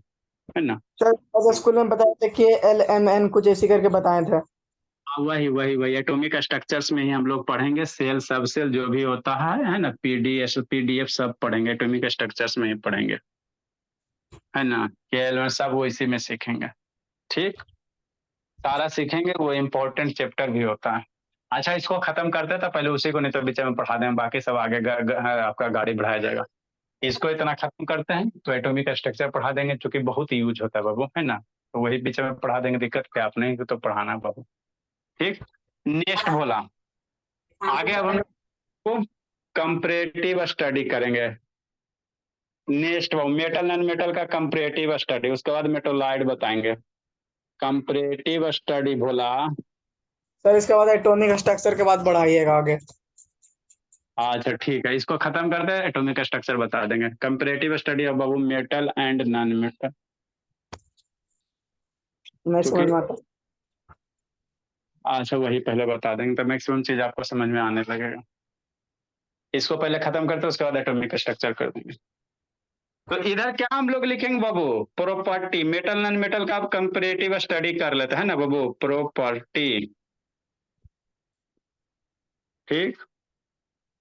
है ना। सर जैसे स्कूल में बताए थे कि LMN कुछ ऐसी करके बताए थे। वही वही वही एटॉमिक स्ट्रक्चर्स में ही हम लोग पढ़ेंगे, सेल सब सेल जो भी होता है ना, पीडीएस पीडीएफ सब पढ़ेंगे, एटॉमिक स्ट्रक्चर्स में ही पढ़ेंगे, है ना। केएल सब वो इसी में सीखेंगे, ठीक। सारा सीखेंगे, वो इम्पोर्टेंट चैप्टर भी होता है। अच्छा इसको खत्म करते तो पहले उसी को, नहीं तो बीच में पढ़ा दें, बाकी सब आगे आपका गाड़ी बढ़ाया जाएगा। इसको इतना खत्म करते हैं तो एटॉमिक स्ट्रक्चर पढ़ा देंगे, क्योंकि बहुत यूज होता है बाबू, है ना। तो वही बीच में पढ़ा देंगे, दिक्कत क्या, आप नहीं तो पढ़ाना बाबू, ठीक। नेक्स्ट बोला आगे, अब हम लोग कंपैरेटिव स्टडी करेंगे। नेक्स्ट मेटल नॉन मेटल का कंपैरेटिव स्टडी, उसके बाद मेटोलाइट बताएंगे। कंपैरेटिव स्टडी बोला, सर इसके बाद एटॉमिक स्ट्रक्चर के बाद बढ़ाइएगा आगे। अच्छा ठीक है, इसको खत्म करते हैं, एटॉमिक स्ट्रक्चर बता देंगे। Comparative study of Babu metal and non metal, नहीं समझ में आता। अच्छा वही पहले बता देंगे तो मैक्सिमम चीज आपको समझ में आने लगेगा। इसको पहले खत्म करते हैं, उसके बाद एटॉमिक स्ट्रक्चर कर देंगे। तो इधर क्या हम लोग लिखेंगे बाबू, प्रॉपर्टी। मेटल नॉन मेटल का आप कंपैरेटिव स्टडी कर लेते हैं ना बाबू, प्रॉपर्टी, ठीक।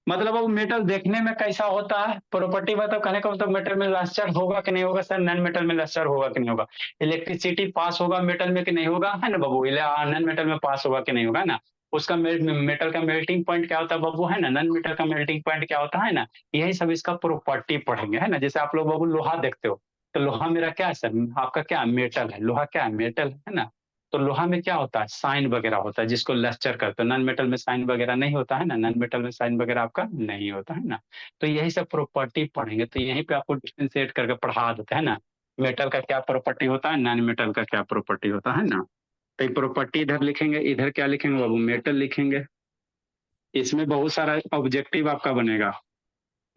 मतलब अब मेटल देखने में कैसा होता है, प्रॉपर्टी मतलब कहने का मतलब मेटल में लस्टर होगा कि नहीं होगा सर, नॉन मेटल में लस्टर होगा कि नहीं होगा, इलेक्ट्रिसिटी पास होगा मेटल में कि नहीं होगा, है ना बाबू, नॉन मेटल में पास होगा कि नहीं होगा, है ना। उसका मेटल का मेल्टिंग पॉइंट क्या होता है बाबू, है ना। नॉन मेटल का मेल्टिंग पॉइंट क्या होता है ना, यही सब इसका प्रॉपर्टी पढ़ेंगे, है ना। जैसे आप लोग बाबू लोहा देखते हो, तो लोहा मेरा क्या है सर, आपका क्या मेटल है, लोहा क्या है मेटल, है ना। तो लोहा में क्या होता है, साइन वगैरह होता है, जिसको लस्टर करते हो। नॉन मेटल में साइन वगैरह नहीं होता है ना, नॉन मेटल में साइन वगैरह आपका नहीं होता है ना। तो यही सब प्रॉपर्टी पढ़ेंगे, तो यहीं पे आपको डिफ्रेंशिएट करके पढ़ा देते हैं ना, मेटल का क्या प्रॉपर्टी होता है, नॉन मेटल का क्या प्रॉपर्टी होता है ना। तो प्रॉपर्टी इधर लिखेंगे, इधर क्या लिखेंगे बाबू, मेटल लिखेंगे। इसमें बहुत सारा ऑब्जेक्टिव आपका बनेगा,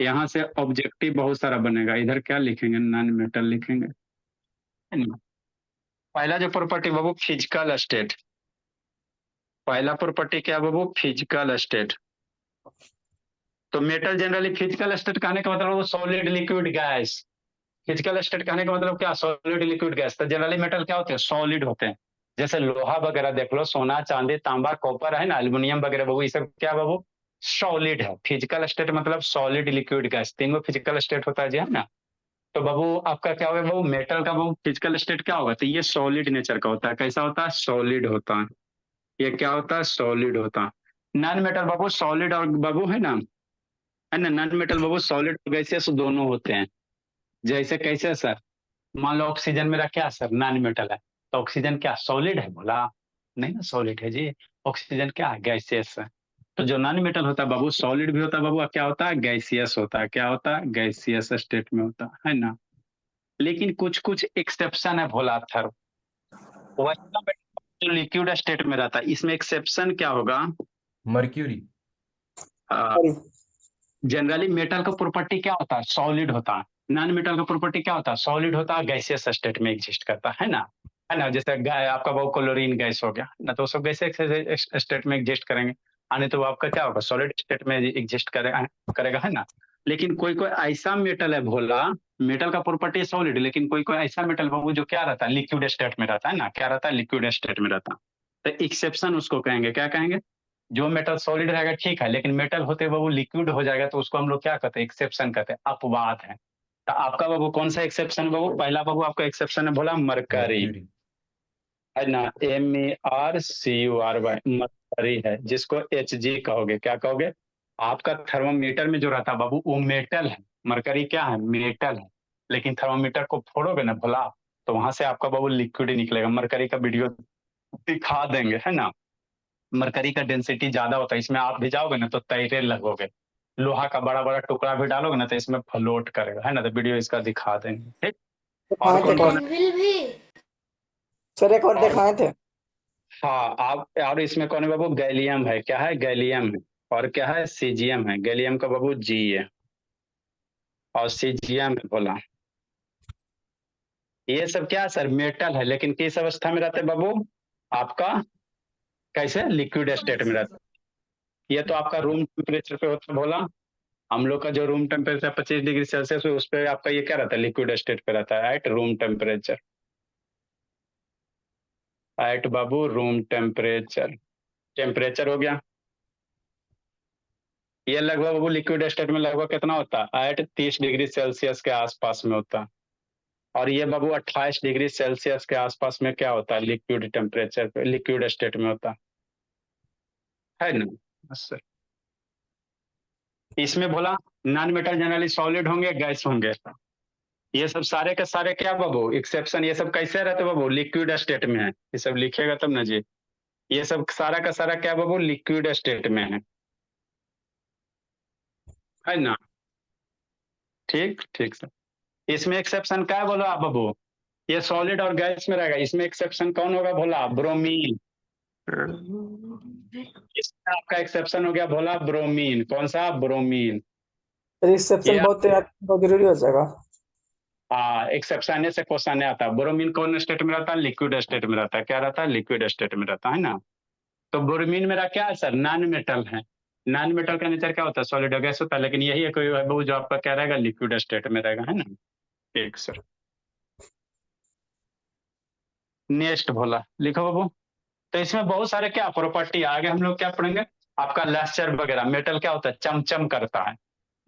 यहाँ से ऑब्जेक्टिव बहुत सारा बनेगा। इधर क्या लिखेंगे, नॉन मेटल लिखेंगे, है ना। पहला जो प्रॉपर्टी बाबू फिजिकल स्टेट, पहला प्रॉपर्टी क्या बाबू, फिजिकल स्टेट। तो मेटल जनरली फिजिकल स्टेट कहने का मतलब solid liquid gas, physical state कहने का मतलब क्या, सॉलिड लिक्विड गैस। तो जनरली मेटल क्या होते हैं, सॉलिड होते हैं। जैसे लोहा वगैरह देख लो, सोना चांदी तांबा कॉपर, है ना, एल्युमिनियम वगैरह बाबू, ये सब क्या बाबू, सॉलिड है। फिजिकल स्टेट मतलब सॉलिड लिक्विड गैस, तीनों फिजिकल स्टेट होता है जी, है ना। तो बाबू आपका क्या होगा बाबू, मेटल का बाबू फिजिकल स्टेट क्या होगा, तो ये सॉलिड नेचर का होता है। कैसा होता है, सॉलिड होता है। ये क्या होता है, सॉलिड होता है। नॉन मेटल बाबू सॉलिड और बाबू, है ना, नॉन मेटल बाबू सॉलिड और गैसियस दोनों होते हैं। जैसे कैसे सर, मान लो ऑक्सीजन मेरा क्या सर, नॉन मेटल है, तो ऑक्सीजन क्या सॉलिड है, बोला नहीं ना, सॉलिड है जी। ऑक्सीजन क्या है, गैसियस है। तो जो नॉन मेटल होता है बाबू, सॉलिड भी होता है बाबू, क्या होता है, गैसियस होता है। क्या होता है, गैसियस स्टेट में होता है ना। लेकिन कुछ कुछ एक्सेप्शन है भोला थर, वैसा जो लिक्विड स्टेट में रहता है, इसमें एक्सेप्शन क्या होगा, मर्क्यूरी। जनरली मेटल का प्रॉपर्टी क्या होता है, सॉलिड होता है। नॉन मेटल का प्रॉपर्टी क्या होता है, सॉलिड होता है, गैसियस स्टेट में एग्जिस्ट करता है ना, है ना। जैसे आपका वो क्लोरीन गैस हो गया ना, तो सब गैसियस स्टेट में एग्जिस्ट करेंगे, आने तो आपका क्या होगा, सॉलिड स्टेट में एग्जिस्ट करेगा, है ना। लेकिन कोई कोई ऐसा मेटल है भोला, मेटल का प्रॉपर्टी सॉलिड, लेकिन कोई कोई ऐसा मेटल वो जो क्या रहता है, लिक्विड स्टेट में रहता है ना, क्या रहता है, लिक्विड स्टेट में रहता है। तो एक्सेप्शन उसको कहेंगे, क्या कहेंगे, जो मेटल सॉलिड रहेगा ठीक है, लेकिन मेटल होते हुए वो लिक्विड हो जाएगा, तो उसको हम लोग क्या कहते हैं, एक्सेप्शन कहते हैं, अपवाद है। तो आपका बाबू कौन सा एक्सेप्शन बाबू, पहला बाबू आपका एक्सेप्शन है बोला मरकरी, मर्क्यूरी। है ना, MERCURY, मरकरी है, जिसको Hg कहोगे। क्या कहोगे, आपका थर्मोमीटर में जो रहता है बाबू वो मेटल है, मरकरी क्या है, मेटल है। लेकिन थर्मोमीटर को फोड़ोगे ना भोला, तो वहां से आपका बाबू लिक्विड निकलेगा। मरकरी का वीडियो दिखा देंगे, है ना। मरकरी का डेंसिटी ज्यादा होता है, इसमें आप भी जाओगे ना तो तैरने लगोगे, लोहा का बड़ा बड़ा टुकड़ा भी डालोगे ना तो इसमें फ्लोट करेगा, है ना। तो वीडियो इसका दिखा देंगे, ठीक। और दिखाए थे कौन कौन? कौन एनविल भी। सर एक और दिखाए थे। हाँ आप, और इसमें कौन है बाबू, गैलियम है, क्या है, गैलियम है। और क्या है, सीजियम है। गैलियम का बाबू जी है, और सीजियम है बोला। ये सब क्या है सर, मेटल है, लेकिन किस अवस्था में रहते हैं बाबू, आपका कैसे, लिक्विड स्टेट में रहता है। ये तो आपका रूम टेम्परेचर पे होता है बोला। हम लोग का जो रूम टेम्परेचर 25 डिग्री सेल्सियस है, उस पे आपका ये क्या रहता है, लिक्विड स्टेट पे रहता है, एट रूम टेम्परेचर। एट बाबू रूम टेम्परेचर, टेम्परेचर हो गया। ये लगभग बाबू लिक्विड स्टेट में लगभग कितना होता है, एट 30 डिग्री सेल्सियस के आसपास में होता है। और ये बाबू 28 डिग्री सेल्सियस के आसपास में क्या होता है, लिक्विड टेम्परेचर पे, लिक्विड स्टेट में होता है ना। बस सर। इसमें बोला नॉन मेटल जनरली सॉलिड होंगे, गैस होंगे। ये सब सारे के सारे क्या बाबू, एक्सेप्शन, ये सब कैसे रहते बाबू, लिक्विड स्टेट में है। ये सब लिखेगा तब ना जी। ये सब सारा का सारा क्या बाबू, लिक्विड स्टेट में है ना। ठीक ठीक सर। इसमें एक्सेप्शन क्या है बोलो आप बाबू, ये सॉलिड और गैस में रहेगा। इसमें एक्सेप्शन कौन होगा भोला, ब्रोमीन। इसमें आपका एक्सेप्शन हो गया भोला ब्रोमीन। कौन सा, ब्रोमीन। रिसेप्शन ये बहुत जरूरी हो जाएगा। एक्सेप्शन से क्वेश्चन आता है, ब्रोमीन कौन स्टेट में रहता है, लिक्विड स्टेट में रहता है। क्या रहता है, लिक्विड स्टेट में रहता है ना। तो ब्रोमीन मेरा क्या है सर, नॉन मेटल है। नॉन मेटल का नेचर क्या होता है, सॉलिड और गैस होता है। लेकिन यही है कोई बाबू जो आपका क्या रहेगा, लिक्विड स्टेट में रहेगा, है ना। ठीक सर। नेक्स्ट भोला लिखो बाबू। तो इसमें बहुत सारे क्या प्रॉपर्टी आगे हम लोग क्या पढ़ेंगे, आपका लस्टर वगैरह। मेटल क्या होता है, चमचम करता है।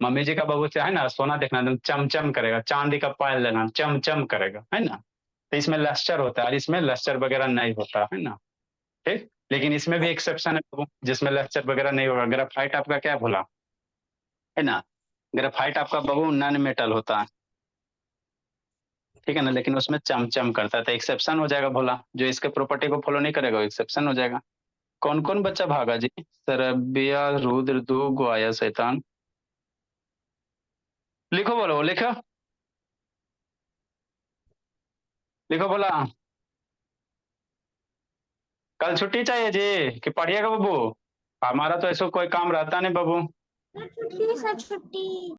मम्मी जी का बाबू है ना, सोना देखना एकदम चमचम करेगा, चांदी का पायल लेना चमचम करेगा, है ना। तो इसमें लस्टर होता है, और इसमें लस्टर वगैरह नहीं होता, है ना। ठीक। लेकिन इसमें भी एक्सेप्शन है बाबू, जिसमें लस्टर वगैरह नहीं होगा। ग्रेफाइट आपका क्या भोला, है ना। ग्रेफाइट आपका बाबू नॉन मेटल होता है, ठीक है ना। लेकिन उसमें चमचम करता है, तो एक्सेप्शन हो जाएगा भोला। जो इसके प्रॉपर्टी को फॉलो नहीं करेगा वो एक्सेप्शन हो जाएगा। कौन कौन बच्चा भागा जी, सरबिया, रुद्र, दू आया, शैतान। लिखो बोलो, लिखो लिखो बोला। कल छुट्टी चाहिए जी कि पढ़िएगा बाबू। हमारा तो ऐसा कोई काम रहता नहीं बाबू। छुट्टी सर, छुट्टी।